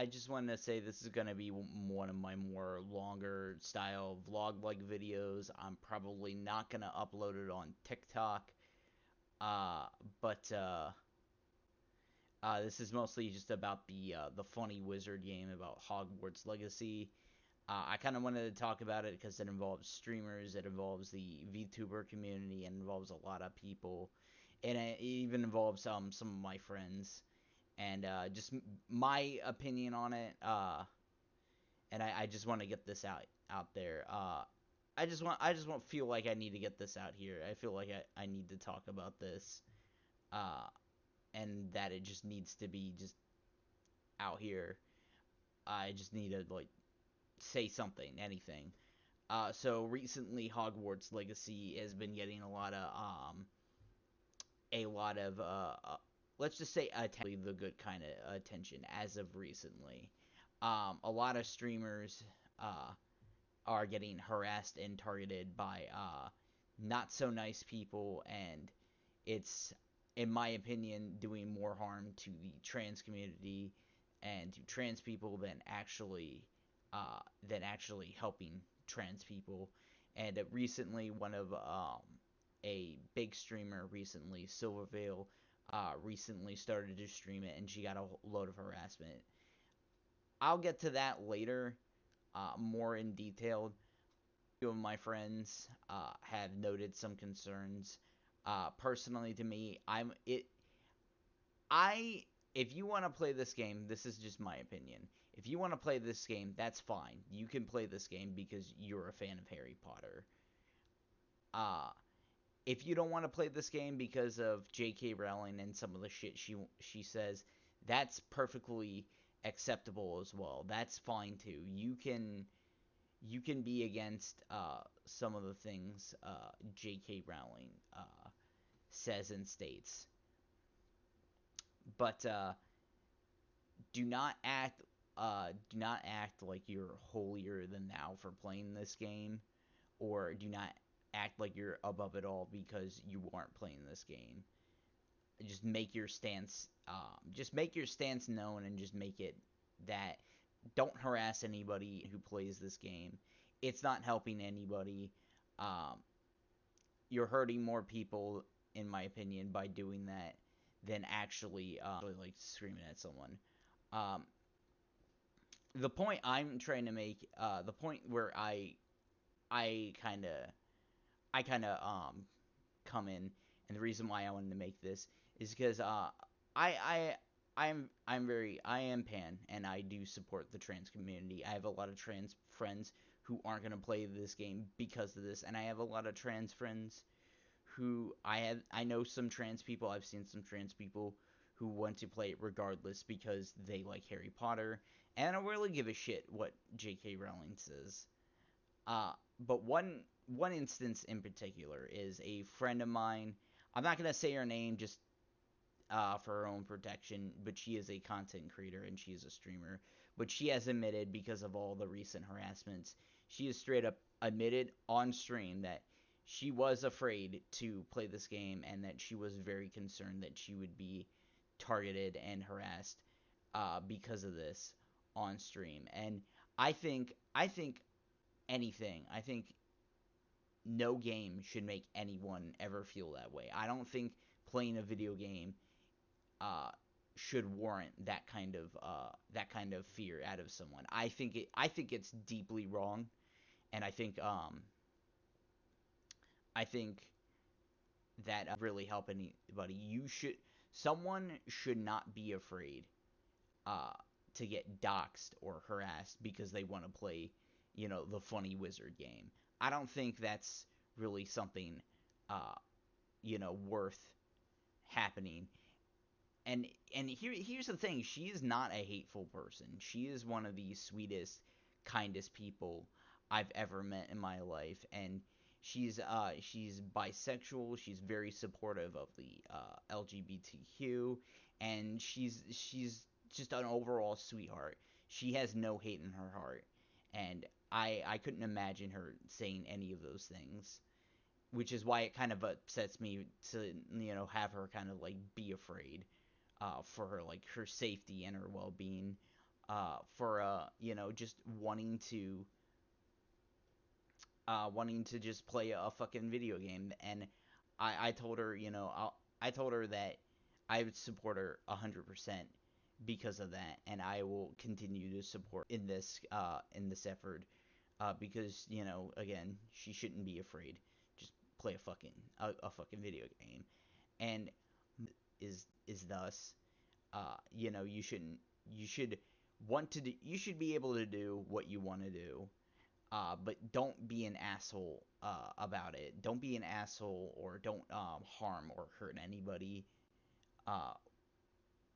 I just want to say this is gonna be one of my more longer style vlog-like videos. I'm probably not gonna upload it on TikTok. Uh, but this is mostly just about the funny wizard game about Hogwarts Legacy. I kind of wanted to talk about it because it involves streamers, it involves the VTuber community, it involves a lot of people, and it even involves some of my friends, and just my opinion on it. And I just want to get this out there. I just want feel like I need to get this out here. I feel like I need to talk about this, uh, and that it just needs to be just out here. I just need to like say something, anything. So recently, Hogwarts Legacy has been getting a lot of let's just say the good kind of attention as of recently. A lot of streamers are getting harassed and targeted by not so nice people, and it's, in my opinion, doing more harm to the trans community and to trans people than actually helping trans people. And recently, one of a big streamer recently, Silvervale, recently started to stream it, and she got a load of harassment. I'll get to that later, more in detail. Few of my friends have noted some concerns. Personally, to me, I'm it. I if you want to play this game, this is just my opinion. If you want to play this game, that's fine. You can play this game because you're a fan of Harry Potter. Uh, if you don't want to play this game because of J.K. Rowling and some of the shit she says, that's perfectly acceptable as well. That's fine too. You can be against some of the things J.K. Rowling says and states, but do not act like you're holier than thou for playing this game, or do not act like you're above it all because you aren't playing this game. Just make your stance. Just make your stance known, and just make it that don't harass anybody who plays this game. It's not helping anybody. Um, you're hurting more people, in my opinion, by doing that than actually like screaming at someone. Um, the point I'm trying to make, the point where I kind of I kind of come in, and the reason why I wanted to make this is because I I am pan, and I do support the trans community. I have a lot of trans friends who aren't gonna play this game because of this, and I have a lot of trans friends who I know some trans people. I've seen some trans people who want to play it regardless because they like Harry Potter, and I don't really give a shit what J.K. Rowling says. Uh, but one instance in particular is a friend of mine. I'm not gonna say her name just for her own protection, but she is a content creator and she is a streamer. But she has admitted, because of all the recent harassments, she has straight up admitted on stream that she was afraid to play this game and that she was very concerned that she would be targeted and harassed because of this on stream. And I think anything. I think no game should make anyone ever feel that way. I don't think playing a video game uh, should warrant that kind of fear out of someone. I think it's deeply wrong, and I think that really help anybody. You should Someone should not be afraid uh, to get doxxed or harassed because they want to play, the funny wizard game. I don't think that's really something, uh, worth happening. And here's the thing: she is not a hateful person. She is one of the sweetest, kindest people I've ever met in my life, and she's bisexual. She's very supportive of the LGBTQ, and she's just an overall sweetheart. She has no hate in her heart, and I couldn't imagine her saying any of those things, which is why it kind of upsets me to have her kind of like be afraid for her, like her safety and her well-being. for just wanting to just play a fucking video game. And I told her, I told her that I would support her 100% because of that, and I will continue to support in this effort, because again, she shouldn't be afraid. Just play a fucking video game, and is thus, you should you should be able to do what you want to do, but don't be an asshole about it. Don't be an asshole, or don't harm or hurt anybody uh,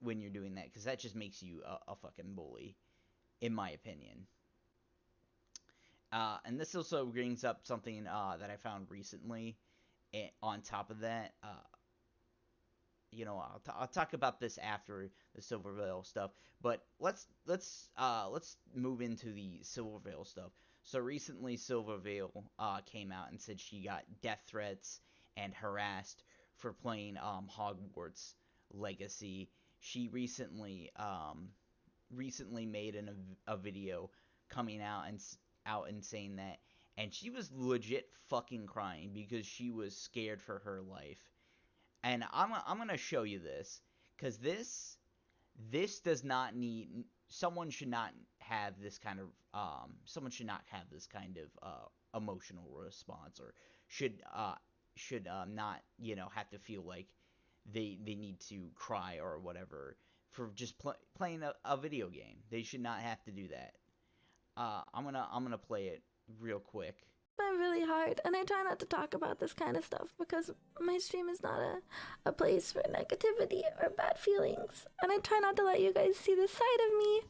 when you're doing that, because that just makes you a fucking bully, in my opinion. And this also brings up something that I found recently. On top of that, I'll talk about this after the Silvervale stuff. But let's move into the Silvervale stuff. So recently, Silvervale came out and said she got death threats and harassed for playing Hogwarts Legacy. She recently made a video coming out and saying that, and she was legit fucking crying because she was scared for her life. And I'm gonna show you this, because this does not need, someone should not have this kind of emotional response, or should not have to feel like they need to cry or whatever for just playing a video game. They should not have to do that. I'm gonna play it real quick. I'm really hard, and I try not to talk about this kind of stuff because my stream is not a place for negativity or bad feelings, and I try not to let you guys see this side of me.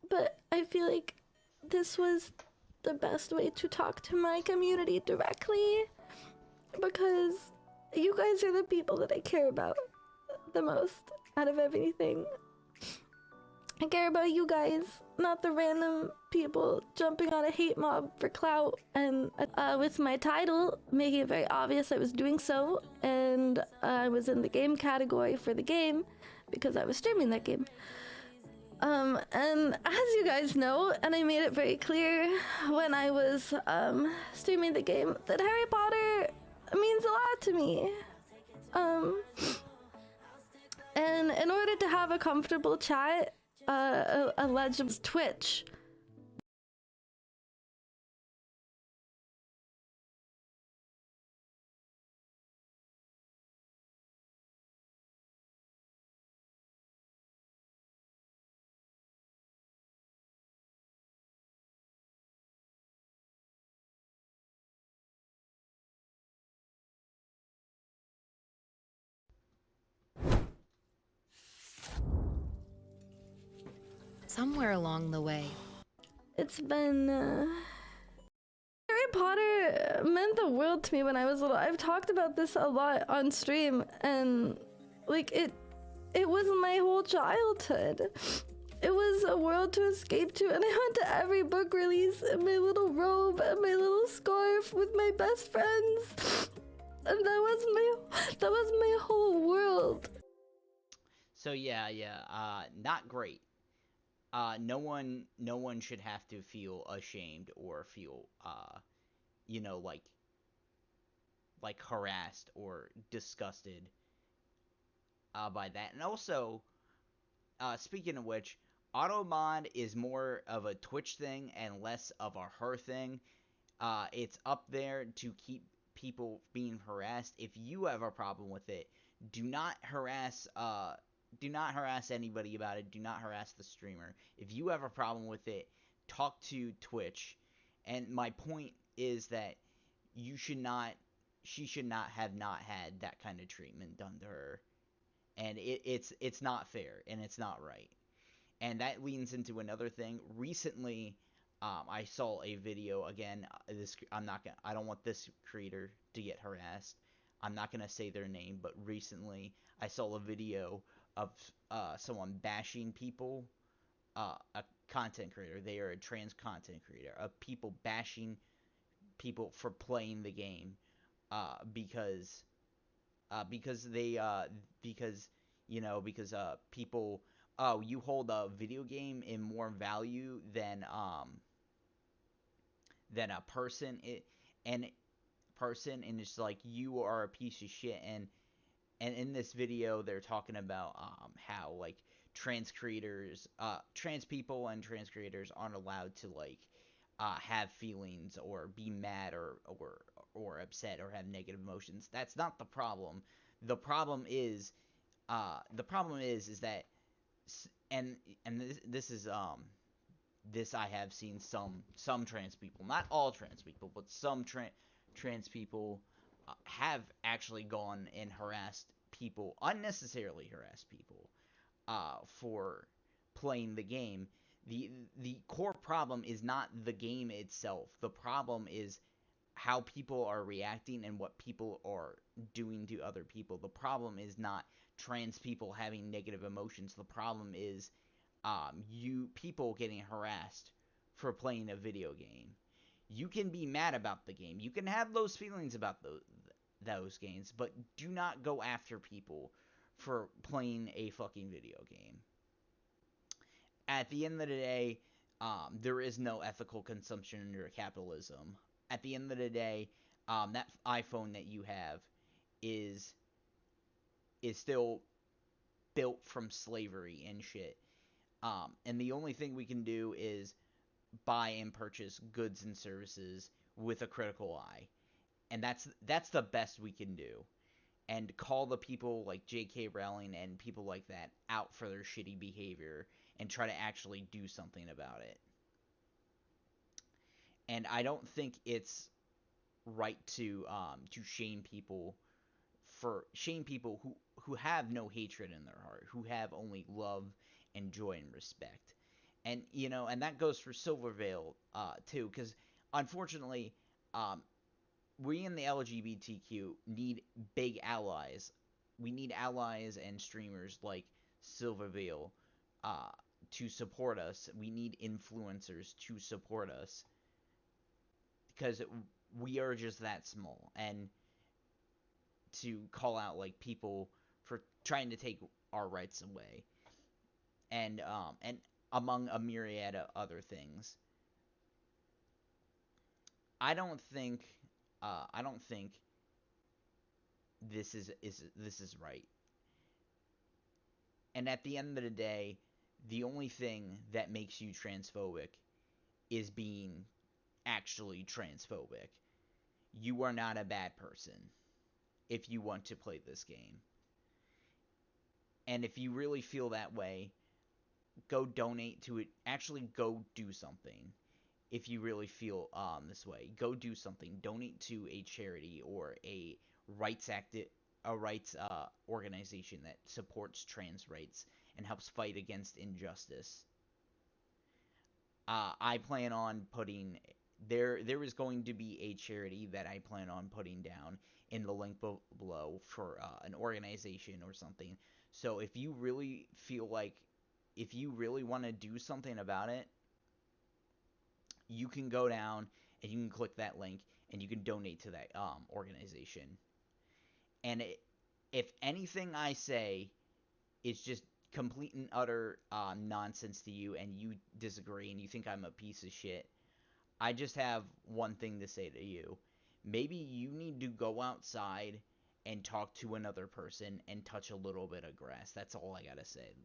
But I feel like this was the best way to talk to my community directly, because you guys are the people that I care about the most out of everything. I care about you guys, not the random people jumping on a hate mob for clout. And with my title, making it very obvious I was doing so, and I was in the game category for the game because I was streaming that game. And as you guys know, and I made it very clear when I was streaming the game, that Harry Potter means a lot to me. And in order to have a comfortable chat, a Legends Twitch. Somewhere along the way, It's been Harry Potter meant the world to me when I was little. I've talked about this a lot on stream, and like it was my whole childhood. It was a world to escape to, and I went to every book release in my little robe and my little scarf with my best friends. And that was my whole world. So yeah, not great. No one should have to feel ashamed or feel you know like harassed or disgusted by that. And also, speaking of which, Automod is more of a Twitch thing and less of a her thing. It's up there to keep people being harassed. If you have a problem with it, do not harass anybody about it. Do not harass the streamer. If you have a problem with it, talk to Twitch. And my point is that she should not have not had that kind of treatment done to her. And it's not fair, and it's not right. And that leads into another thing. Recently, I saw a video again. I don't want this creator to get harassed. I'm not gonna say their name, but recently I saw a video of someone bashing people. A content creator. They are a trans content creator. Of people bashing people for playing the game, because they because people oh, you hold a video game in more value than a person, and it's like you are a piece of shit. And in this video they're talking about how like trans people and trans creators aren't allowed to like have feelings or be mad or upset or have negative emotions. That's not the problem. The problem is is that and this is this I have seen some trans people, not all trans people, but some trans people have actually gone and harassed people, unnecessarily harassed people, for playing the game. The core problem is not the game itself. The problem is how people are reacting and what people are doing to other people. The problem is not trans people having negative emotions. The problem is you people getting harassed for playing a video game. You can be mad about the game. You can have those feelings about those games, but do not go after people for playing a fucking video game. At the end of the day, there is no ethical consumption under capitalism. At the end of the day, that iPhone that you have is still built from slavery and shit. And the only thing we can do is buy and purchase goods and services with a critical eye, and that's the best we can do. And call the people like J.K. Rowling and people like that out for their shitty behavior and try to actually do something about it. And I don't think it's right to shame people who have no hatred in their heart, who have only love and joy and respect. And and that goes for Silvervale too, because unfortunately, um, we in the LGBTQ need big allies. We need allies and streamers like Silvervale uh, to support us. We need influencers to support us because we are just that small. And to call out like people for trying to take our rights away, and among a myriad of other things. I don't think this is right. And at the end of the day, the only thing that makes you transphobic is being actually transphobic. You are not a bad person if you want to play this game. And if you really feel that way, go donate to it. Actually, go do something. If you really feel this way, go do something. Donate to a charity or a rights acti- a rights organization that supports trans rights and helps fight against injustice. I plan on putting there is going to be a charity that I plan on putting down in the link below for an organization or something. So if you really feel like if you really want to do something about it, you can go down and you can click that link and you can donate to that organization. And if anything I say is just complete and utter nonsense to you and you disagree and you think I'm a piece of shit, I just have one thing to say to you. Maybe you need to go outside and talk to another person and touch a little bit of grass. That's all I gotta say.